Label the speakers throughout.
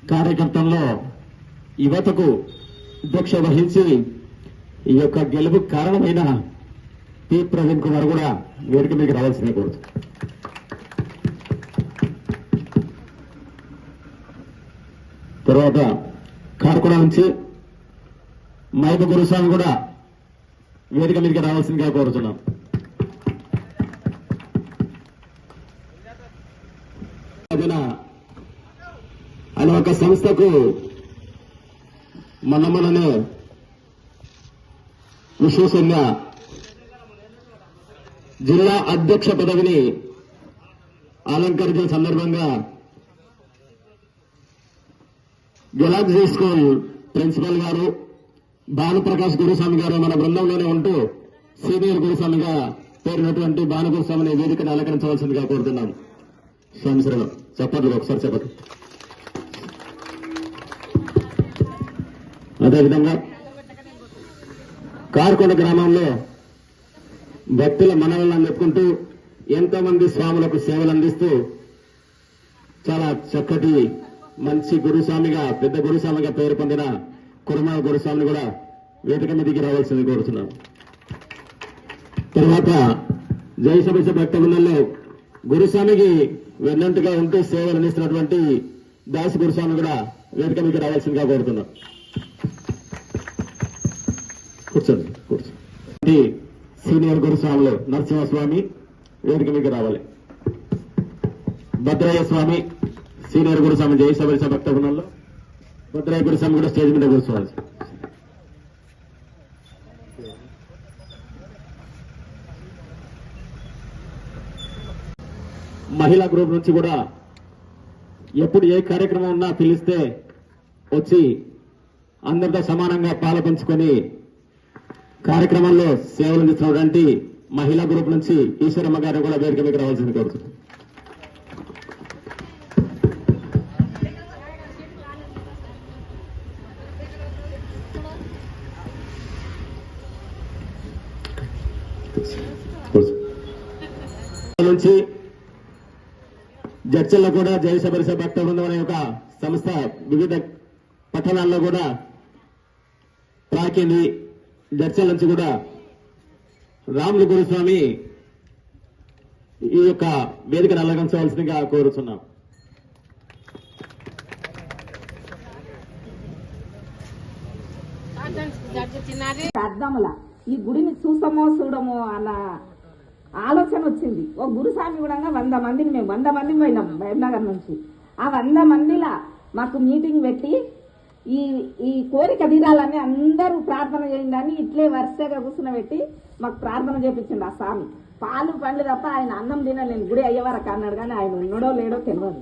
Speaker 1: కార్యకర్తల్లో యువతకు దీక్ష వహించి ఈ యొక్క గెలుపు కారణమైన పి ప్రవీణ్ కుమార్ కూడా వేదిక మీకు రావాల్సిందే కోరుతుంది. తర్వాత కార్కొండ నుంచి మైబ గురుస్వామి కూడా వేదిక మీదకి రావాల్సిందిగా కోరుతున్నాం. అనే ఒక సంస్థకు మననే విశేషంగా జిల్లా అధ్యక్ష పదవిని అలంకరించిన సందర్భంగా గెలాక్సీ స్కూల్ ప్రిన్సిపల్ గారు భానుప్రకాష్ గురుస్వామి గారు మన బృందంలోనే ఉంటూ సీనియర్ గురుస్వామిగా పేరున్నటువంటి భాను గురుస్వామిని వేదికను అలంకరించవలసిందిగా కోరుతున్నాం. సంవత్సరం చెప్పట్లు ఒకసారి చెప్పట్లు. అదేవిధంగా కార్కొండ గ్రామంలో భక్తుల మనవలను అందుకుంటూ ఎంతో మంది స్వాములకు సేవలు అందిస్తూ చాలా చక్కటి మంచి గురుస్వామిగా పెద్ద గురుస్వామిగా పేరు పొందిన కురుమ గురుస్వామిని కూడా వేదిక మీదకి రావాల్సింది కోరుతున్నాం. తర్వాత జయసభ భక్త బృందంలో గురుస్వామికి వెన్నంటుగా ఉంటూ సేవలు అందిస్తున్నటువంటి దాసి గురుస్వామి కూడా వేదిక మీదకి రావాల్సిందిగా కోరుతున్నాం. కూర్చోండి. సీనియర్ గురుస్వాములు నరసింహస్వామి వేదిక మీకు రావాలి. భద్రయ్య స్వామి సీనియర్ గురుస్వామి జయసభ భక్త బృందంలో భద్రయ్య గురుస్వామి కూడా స్టేజ్ మీద కూర్చోవాలి. మహిళా గ్రూప్ నుంచి కూడా ఎప్పుడు ఏ కార్యక్రమం ఉన్నా పిలిస్తే వచ్చి అందరితో సమానంగా పాల్పంచుకొని కార్యక్రమంలో సేవలు అందిస్తున్నటువంటి మహిళా గ్రూప్ నుంచి ఈశ్వరమ్మ గారు కూడా వేదిక మీకు రావాల్సింది కోరుతుంది. నుంచి జడ్చల్లో కూడా జయసభ భక్త బృందం అనే ఒక సంస్థ వివిధ పట్టణాల్లో కూడా ప్రాకింది. జడ్చల్ నుంచి కూడా రాములు గురుస్వామి ఈ యొక్క వేదికను అలంకరించవలసిందిగా కోరుతున్నాం.
Speaker 2: అర్థముల ఈ గుడిని చూసమో చూడమో అన్న ఆలోచన వచ్చింది. ఓ గురుస్వామి కూడా 100 మందిని మేము 100 మంది పోయినాం బయటనగర్ నుంచి. ఆ 100 మందిలా మాకు మీటింగ్ పెట్టి ఈ కోరిక తీరాలని అందరూ ప్రార్థన చేయిందని ఇట్లే వరుసగా కూర్చునబెట్టి మాకు ప్రార్థన చేపించింది ఆ స్వామి. పాలు పండ్లు తప్ప ఆయన అన్నం తినలేని గుడి అయ్యేవరకు అన్నాడు, కానీ ఆయన ఉన్నాడో లేడో తెలియదు.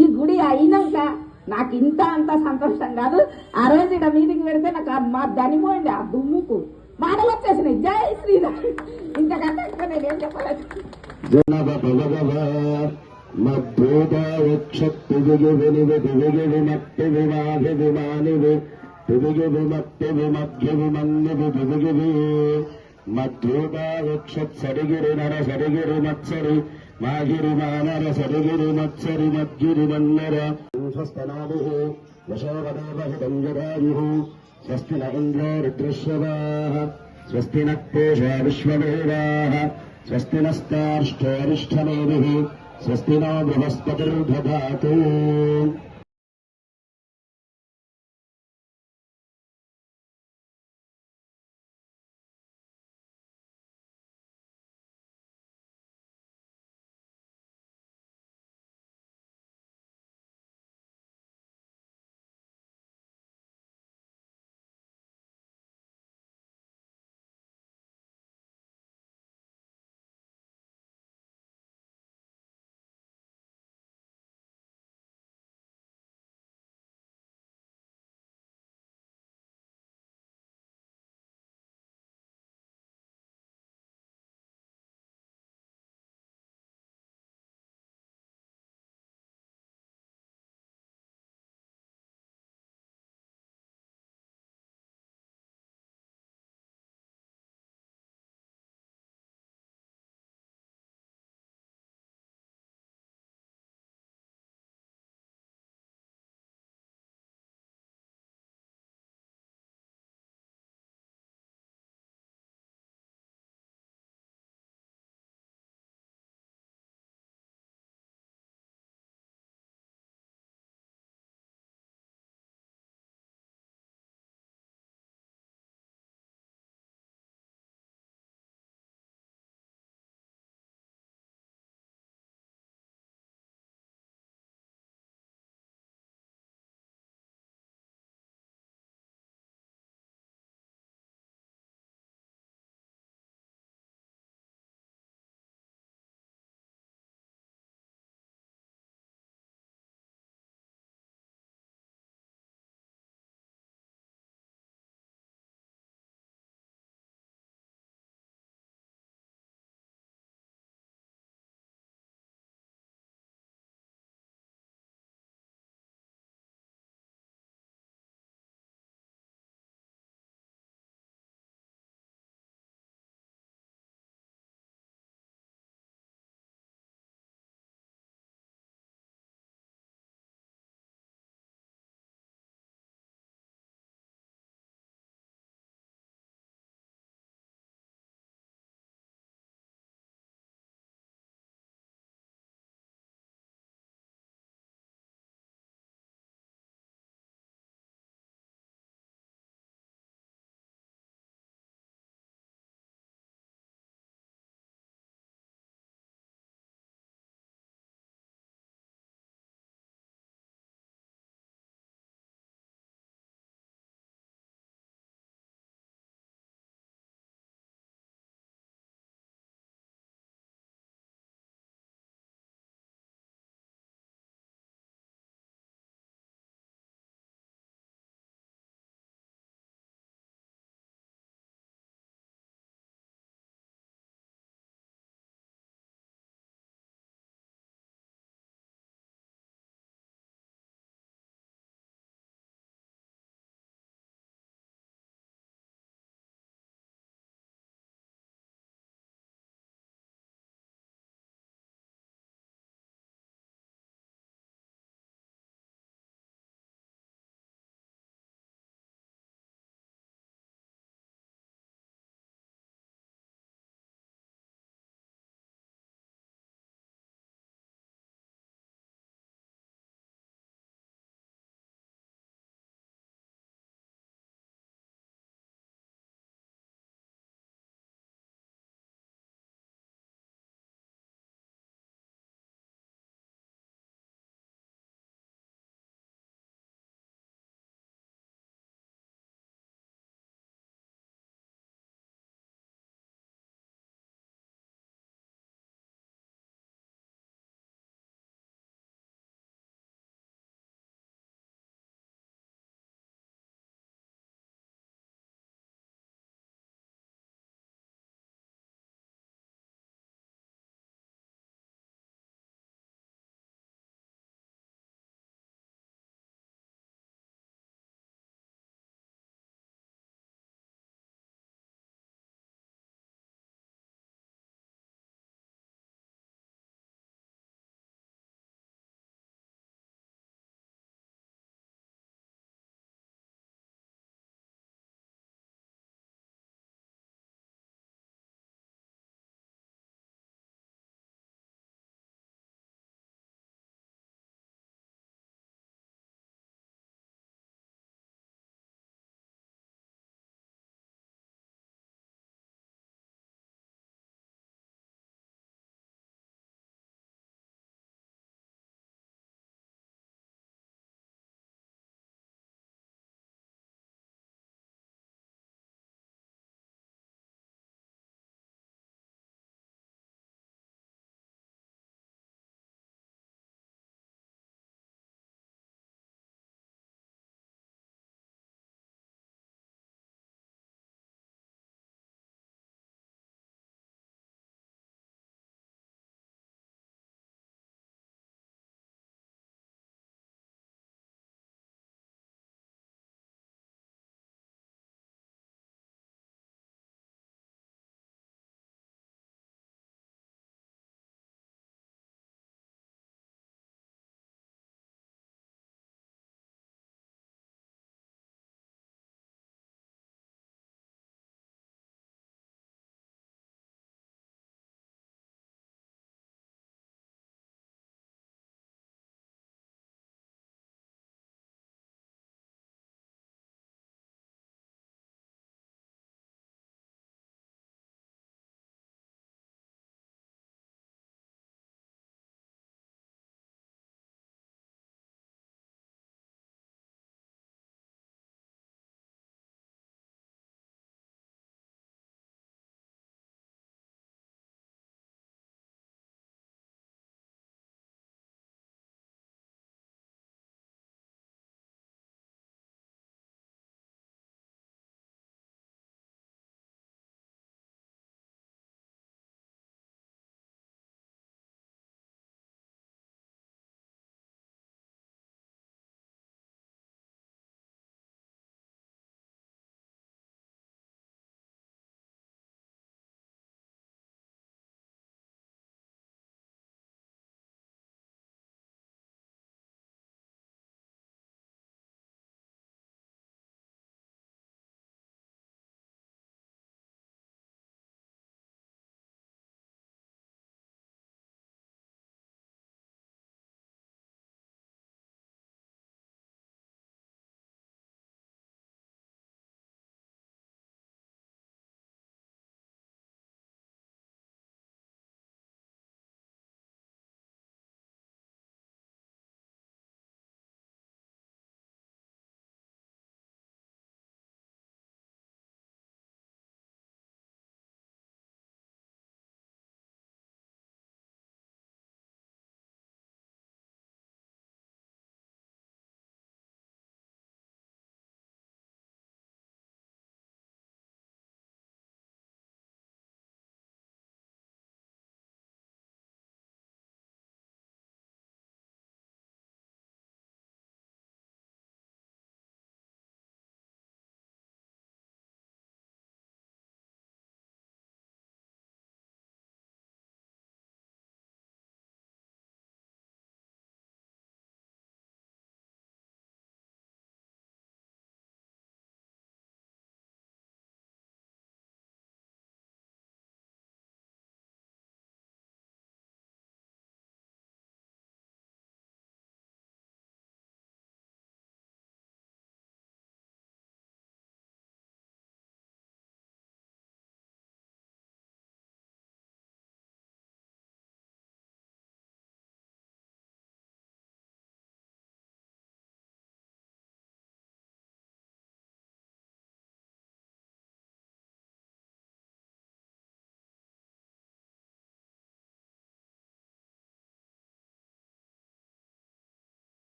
Speaker 2: ఈ గుడి అయినాక నాకు ఇంత అంత సంతోషం కాదు. ఆ రోజు ఇక్కడ మీటింగ్ పెడితే నాకు మా దనిపోయింది, ఆ దుమ్ముకు మాటలు వచ్చేసినాయి. జై శ్రీరామ్. ఇంతకంటే నేనేం చెప్పలేదు.
Speaker 1: సరిగిరి నర సరిగిరి మత్సరి మాగిరి మానర సరిగిరి మత్సరి మద్గిరి మన్నర స్వస్తనాభి వశోవదేవహితం జరాయు స్వస్తి న ఇంద్రో రుద్రశ్రవాః స్వస్తి నః పూషా విశ్వదేవాః స్వస్తి నస్తార్ష్ఠోరిష్ఠనేమిః స్వస్తి నో బృహస్పతిర్దధాతు.